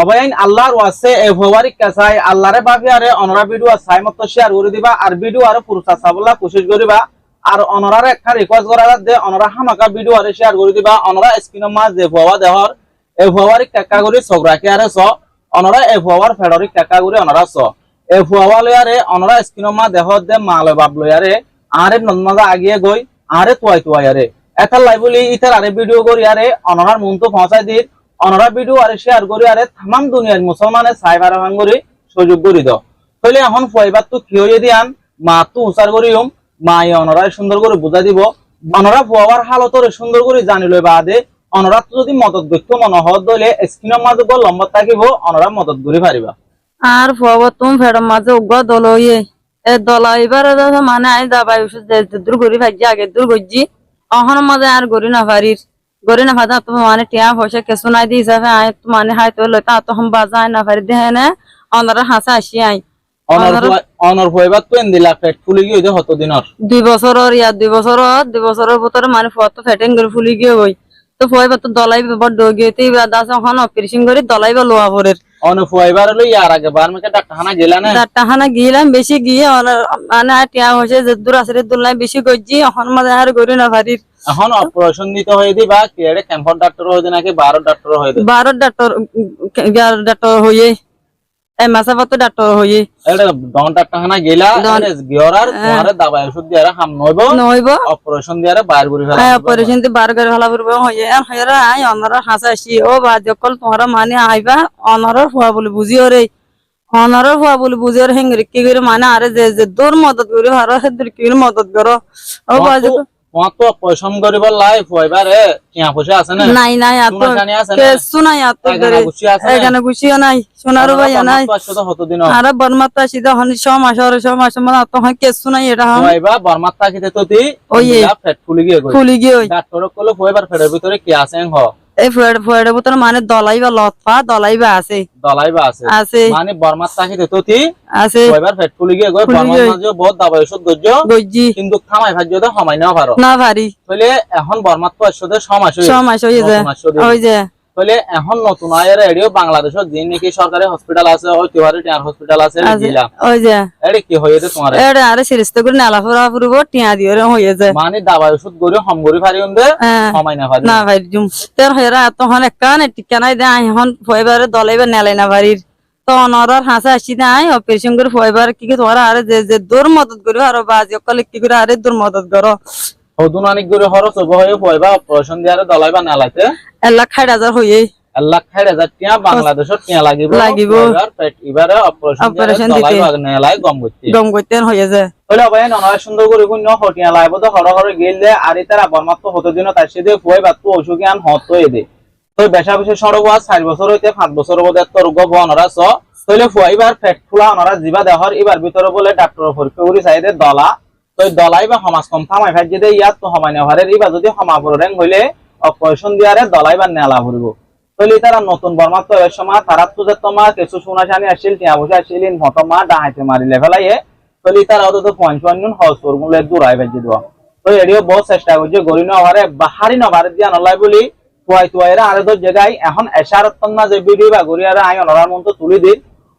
অবয়াইন আল্লাহর ওয়াসে এ ফওয়ারিক কাসাই আল্লাহরে বাফিয়ারে অনরা ভিডিও সাই মত শেয়ার করে দিবা আর ভিডিও আর পুরুষা সাবলা কোশিশ করিবা আর অনরারে একটা রিকোয়েস্ট করা দে অনরা হামাকা ভিডিও আর শেয়ার করে দিবা অনরা স্ক্রিন মা যে ফওয়া দেহর এ ফওয়ারিক টাকা করে সগরাকে আরে স অনরা এ ফওয়ার ফেডরিক টাকা করে অনরা স এ ফওয়া লয়ারে অনরা স্ক্রিন মা দেহর দে মালে বাপ লয়ারে আরে নন্নাদা আগিয়ে গই আরে তোয়ারে এটা লাইবলি ইতার আরে ভিডিও করি আরে অনরার মন তো পৌঁছাই দি অনরা ভিডিও আর শেয়ার করি আরে तमाम দুনিয়ার মুসলমানের সাইবার ভাঙ্গরি সুযোগ করি দাও তাহলে এখন ফয়বার তো কি হয়ে দিয়ান মা তো উসার করিম মা এই অনরা সুন্দর করে বুঝা দিব অনরা ফওয়ার হালতরে সুন্দর করে জানি লই বাদে অনরা তো যদি মদত দেখত মন হদ দলে স্ক্রিনের মাঝে বল লম্বা থাকিব অনরা মদত করি পারিবা আর ফওয়া তুমি ফেডর মাঝে উগা দলইয়ে এ দলাইবার মানে আই দাবাই ওষুধ দূর করি ভাজি আগে দূর গজি অহন মাঝে আর গরি না পারির গরি না ভাজা তুমি মানে টিয়া পয়সা কেসু নাই দি হিসাবে আই মানে হাই তো লইতা তো হম বাজায় না পারি দেহে না অনরা হাসা আসি আই অনর ফয়বার তো এন্দিলা পেট ফুলি গিয়ে হত দিনর 2 বছরের ইয়া 2 বছরের ভিতরে মানে ফটো ফেটিং করে ফুলি গিয়ে হই তো ফয়বার তো দলাই বড় গিয়েতে দাস এখন অপারেশন করে দলাই বা লোয়া পরের অন ফয়বার লই আর আগে বারমেকে ডাক্তারখানা গেলা না ডাক্তারখানা গিলাম বেশি গিয়ে মানে টিয়া হইছে যে দূর আসরে দুলাই বেশি গজি এখন মাঝে আর গরি না পারির এখন অপারেশন দিতে হই দিবা কেড়ে ক্যাম্পার ডাক্তার হই নাকি 12 ডাক্তার হই 12 ডাক্তার 11 ডাক্তার হইয়ে এই মাসাফত ডাক্তার হইয়ে এটা ডন ডাক্তারখানা গেলা গিয়রার তোমারে দাবাই ওষুধ দিয়ারা হাম নইব অপারেশন দিয়ারা বাইর করে ফেলা অপারেশন দি বার করে ফেলা পড়বে হইয়ে আর হইরা আই অনরা হাসাসি ও বা যকল তোমরা মানে আইবা অনরা ফুয়া বলে বুঝিও রে অনরা ফুয়া বলে বুঝিও রে হেঙ্গরি কি করে মানে আরে যে দূর মদত করে হারো হেদুর কি মদত করো ও বা কত পয়সম করিব লাইফ হইবারে কিয়া পয়সা আছে না নাই আত কেসু নাই আত করে এখানে গুছিও নাই সোনারো ভাই নাই 500 হত দিন আরে বর্মাতা সিধা হনি 6 মাস মানে আত হয় কেসু নাই এটা হইবা বর্মাতা কিতে তোতি ফেট ফুলি গিয়ে ডাক্তার কল হইবার ফেডের ভিতরে কি আছে হ এই ফেডের ভিতরে মানে দলাইবা লতপা দলাইবা আছে মানে বর্মাতা কিতে তোতি আছে হইবার ফেট ফুলি গিয়ে গয় বর্মাতা বহুত দাবাই ওষুধ গজ্জি কিন্তু খামাই ভাজ্য দে সময় না পারি তাহলে এখন বর্মাতা ওষুধে 6 মাস হই যে তাহলে এখন নতুন আয়ের রেডিও বাংলাদেশের যে নাকি সরকারি হসপিটাল আছে ওই তিওয়ারি টিয়ার হসপিটাল আছে দিলা ওই যে এডি কি হইছে তোমার এডি আরে সিরিস্ত করে নালা ফুরা ফুরবো টিয়া দিও রে হইছে মানে দাবাই ওষুধ গরি হম গরি পারি উন্দে সময় না পারি জুম তোর হেরা তখন একখান টিকানাই দে এখন ফয়বারে দলাইবা নেলাই না পারির তো অনরার হাসা আসি নাই অপারেশন করে ফয়বার কি কি তোরা আরে যে দূর মদত করি আর বাজি কলে কি করে আরে দূর মদত করো হদুন অনেক গরি খরচ হয়ে ফয়বা অপারেশন দিয়ারে দলাইবা নেলাইতে 1,60,000 হইয়ে 1,60,000 টিয়া বাংলাদেশত টিয়া লাগিব এবারে অপারেশন দলাইবা নেলাই গম গইতে হইছে হলো ভাই নয় সুন্দর করে কোন হটিয়া লাইব তো হর গেলে আর তারা বর্মাত্ম হতো দিন তার সাথে ফয়বা তো ওষুধ হতো এদে তো বেশা বেশি সড়ক 4 বছর হইতে 5 বছর বদে তো রোগ বনরা স তইলে ফয়বার পেট ফুলা অনরা জিবা দেহর এবার ভিতরে বলে ডাক্তার পরীক্ষা করি চাইদে দলা তো দলাই বা সমাজ কম থামাই ভাই যদি ইয়াত তো সময় না হারে এবার যদি সমাপর রেং হইলে অপারেশন দিয়ারে দলাই বা নেলা ভরব তইলে তারা নতুন বর্মাত্ম এর সময় তারা তো যে তোমার কিছু সোনা জানি আসিল টিয়া বসে আসিলেন মতমা ডাহাইতে মারিলে ফেলাইয়ে তইলে তারা অত তো পয়েন্ট হসর গুলো দূরাই ভাজি দেওয়া তো এডিও বহুত চেষ্টা করছে গরি নহারে বাহারি নভারে দিয়া নলাই বলি তুয়াইরা আরে দর জায়গায় এখন এশারত না যে ভিডিও বা গরিয়ারে আই অনরার মন তো তুলি দিই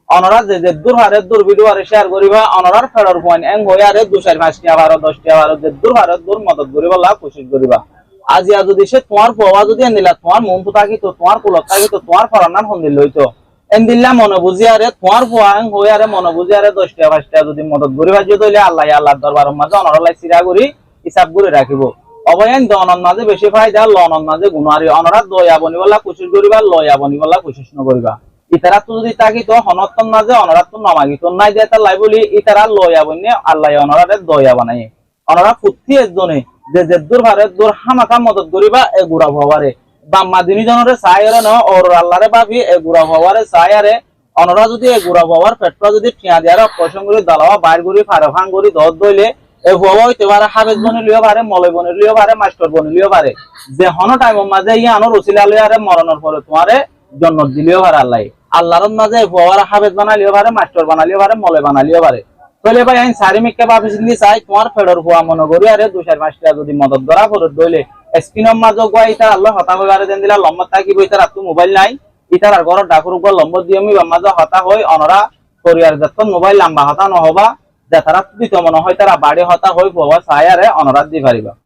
অনরা যে দূর হারে দূর ভিডিও আরে শেয়ার করিবা অনরার ফেরর পয়েন্ট এং হই আরে 2-4-5 টিয়া 12-10 টিয়া 12 যে দূর হারে দূর মদত করিবা লা কোশিশ করিবা আজিয়া যদি সে তোমার ফওয়া যদি এন্দিলা তোমার মন তো থাকি তো তোমার কুলত থাকি তো তোমার ফরানান হন্দিল লইতো এন্দিল্লা মনে বুঝি আরে তোমার ফওয়া এং হই আরে মনে বুঝি আরে 10 টিয়া 5 টিয়া যদি মদত করিবা যদি হইলে আল্লাহর দরবারের মাঝে অনরা লাই সিরা করি হিসাব করে রাখিব অবয়ান দনন মাঝে বেশি ফায়দা লনন মাঝে গুনারি অনরা দয়া বনিবলা কোশিশ করিবা লয়া বনিবলা কোশিশ ন করিবা ইতারা তো যদি তাকি তো হনতন মাঝে অনরা তো নমাগি তো নাই যে তার লাই বলি ইতারা লয়া বনে আল্লাহ অনরারে দয়া বানাই অনরা ফুত্তি একজনে যে দূর ভারে দূর হামাকা মদত করিবা এ গুড়া ভবারে বাম্মা দিনী জনরে সায়রে ন ওর আল্লাহরে ভাবি এ গুড়া ভবারে সায়ারে অনরা যদি এ গুড়া ভবার পেটটা যদি ঠিয়া দিয়ারা পয়সন করে দালাওয়া বাইর করি ফারে ফাং করি দদ দইলে এ ভবা হইতে পারে হাফেজ বনে লিও পারে মলয় বনে লিও পারে মাস্টার বনে লিও পারে যে হন টাইম মাঝে ইয়া আনো রসিলা লয়ারে মরণের পরে তোমারে জন্ম দিলিও পারে আল্লাহর মাঝে ভবার হাফেজ বানালিও পারে মাস্টার বানালিও পারে মলয় বানালিও পারে তাহলে ভাই আইন সারি মিক্কা ভাবি চিন্দি চাই তোমার ফেডর হওয়া মনে করি আরে 2-4-5 টা যদি মদত ধরা করে দইলে স্ক্রিনের মাঝে গোয়াই তার আল্লাহ হতা কইবারে দেন দিলা লম্বা তাকি বই তার তো মোবাইল নাই ইতার আর ঘর ডাকুর উপর লম্ব দিয়মি বাম্মাজা হতা হই অনরা পরিবার যত মোবাইল লম্বা হতা নহবা যে তারা দিত মনে হয় তারা বাড়ি হতা হই বাবা সায়ারে অনরা দি পারিবা।